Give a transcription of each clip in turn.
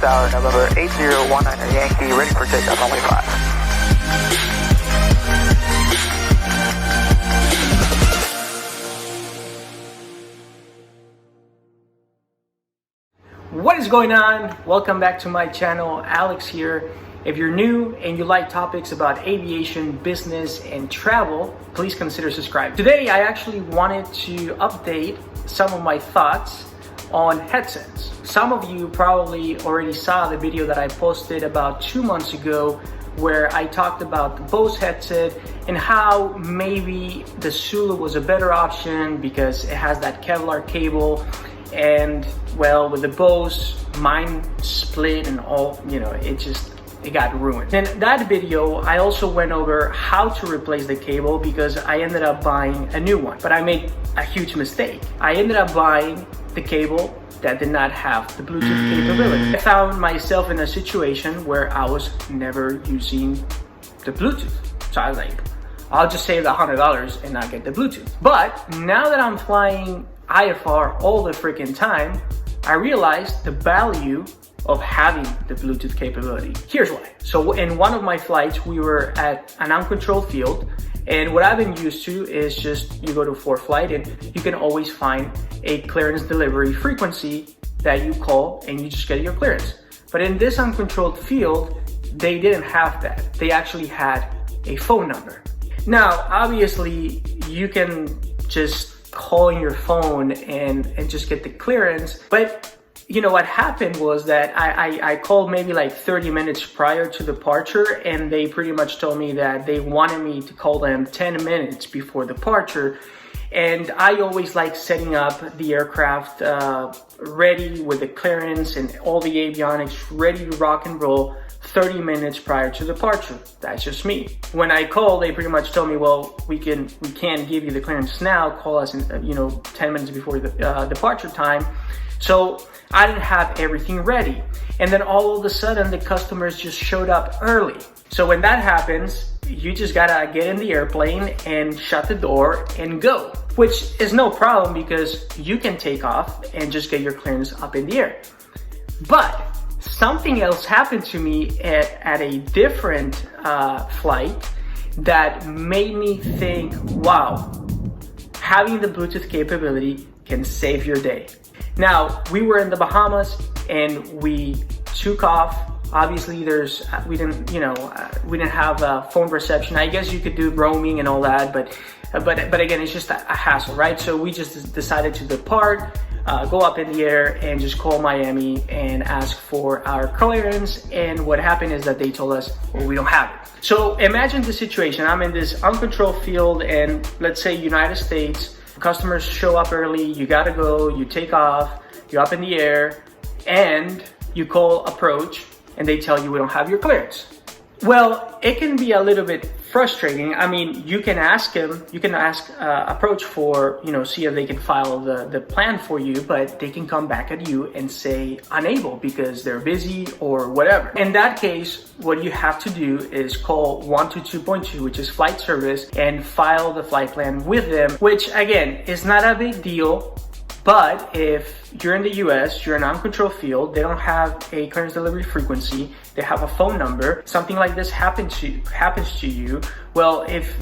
Tower, November 8019 Yankee, ready for takeoff, runway 5. What is going on? Welcome back to my channel. Alex here. If you're new and you like topics about aviation, business, and travel, please consider subscribing. Today, I actually wanted to update some of my thoughts on headsets. Some of you probably already saw the video that I posted about 2 months ago where I talked about the Bose headset and how maybe the Zulu was a better option because it has that Kevlar cable. And well, with the Bose, mine split and all, it got ruined. In that video, I also went over how to replace the cable because I ended up buying a new one, but I made a huge mistake. I ended up buying the cable that did not have the Bluetooth capability. I found myself in a situation where I was never using the Bluetooth. So I was like, I'll just save the $100 and not get the Bluetooth. But now that I'm flying IFR all the freaking time, I realized the value of having the Bluetooth capability. Here's why. So in one of my flights, we were at an uncontrolled field, and what I've been used to is just you go to FlightService and you can always find a clearance delivery frequency that you call and you just get your clearance. But in this uncontrolled field, they didn't have that. They actually had a phone number. Now, obviously, you can just call in your phone and just get the clearance, but you know what happened was that I called maybe like 30 minutes prior to departure, and they pretty much told me that they wanted me to call them 10 minutes before departure. And I always like setting up the aircraft ready with the clearance and all the avionics ready to rock and roll 30 minutes prior to departure. That's just me. When I called, they pretty much told me, well, we can't give you the clearance now. Call us in 10 minutes before the departure time. So I didn't have everything ready. And then all of a sudden, the customers just showed up early. So when that happens, you just gotta get in the airplane and shut the door and go, which is no problem because you can take off and just get your clearance up in the air. But something else happened to me at a different flight that made me think, wow, having the Bluetooth capability can save your day. Now, we were in the Bahamas and we took off. Obviously, we didn't have phone reception. I guess you could do roaming and all that, but again, it's just a hassle, right? So we just decided to depart, go up in the air and just call Miami and ask for our clearance. And what happened is that they told us, well, we don't have it. So imagine the situation. I'm in this uncontrolled field and let's say United States, customers show up early, you gotta go, you take off, you're up in the air, and you call approach, and they tell you we don't have your clearance. Well, it can be a little bit frustrating. I mean, you can ask approach for, see if they can file the plan for you, but they can come back at you and say unable because they're busy or whatever. In that case, what you have to do is call 122.2, which is flight service, and file the flight plan with them, which again, is not a big deal. But if you're in the US, you're in an uncontrolled field, they don't have a clearance delivery frequency, they have a phone number, something like this happens to you, well, if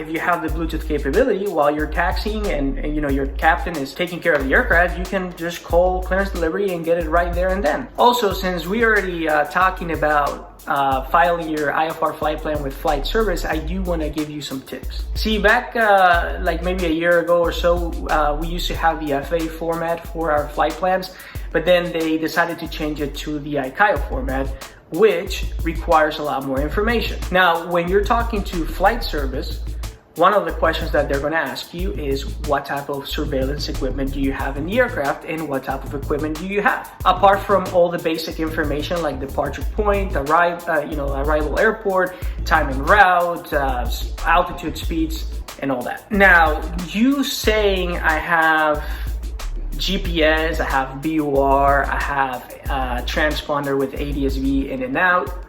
you have the Bluetooth capability while you're taxiing and your captain is taking care of the aircraft, you can just call clearance delivery and get it right there and then. Also, since we already talking about filing your IFR flight plan with flight service, I do want to give you some tips. See, back like maybe a year ago or so, we used to have the FA format for our flight plans, but then they decided to change it to the ICAO format, which requires a lot more information. Now, when you're talking to flight service, one of the questions that they're going to ask you is what type of surveillance equipment do you have in the aircraft and what type of equipment do you have? Apart from all the basic information like departure point, arrival airport, time and route, altitude, speeds, and all that. Now, you saying I have GPS, I have BUR, I have a transponder with ADS-B in and out,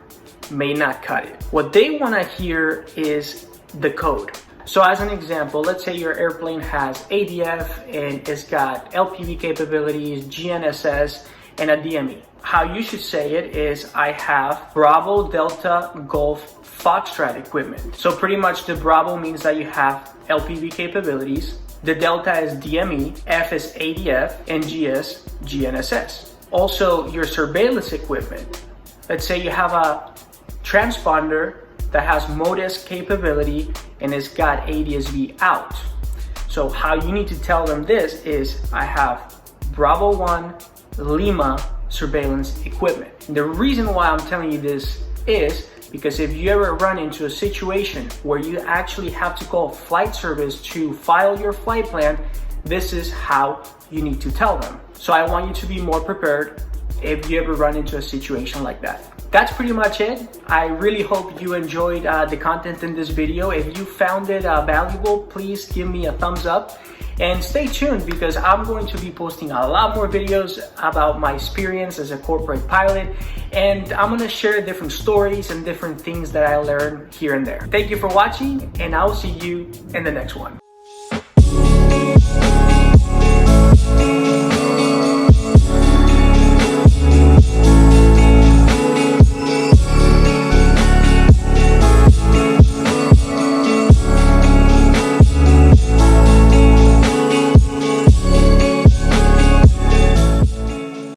may not cut it. What they want to hear is the code. So as an example, let's say your airplane has ADF and it's got LPV capabilities, GNSS, and a DME. How you should say it is, I have Bravo, Delta, Golf, Foxtrot equipment. So pretty much the Bravo means that you have LPV capabilities, the Delta is DME, F is ADF, and G is GNSS. Also, your surveillance equipment. Let's say you have a transponder that has MODIS capability and it's got ADSB out. So how you need to tell them this is, I have Bravo 1 Lima surveillance equipment. And the reason why I'm telling you this is because if you ever run into a situation where you actually have to call flight service to file your flight plan, this is how you need to tell them. So I want you to be more prepared if you ever run into a situation like that. That's pretty much it. I really hope you enjoyed the content in this video. If you found it valuable, please give me a thumbs up and stay tuned because I'm going to be posting a lot more videos about my experience as a corporate pilot, and I'm going to share different stories and different things that I learned here and there. Thank you for watching, and I'll see you in the next one.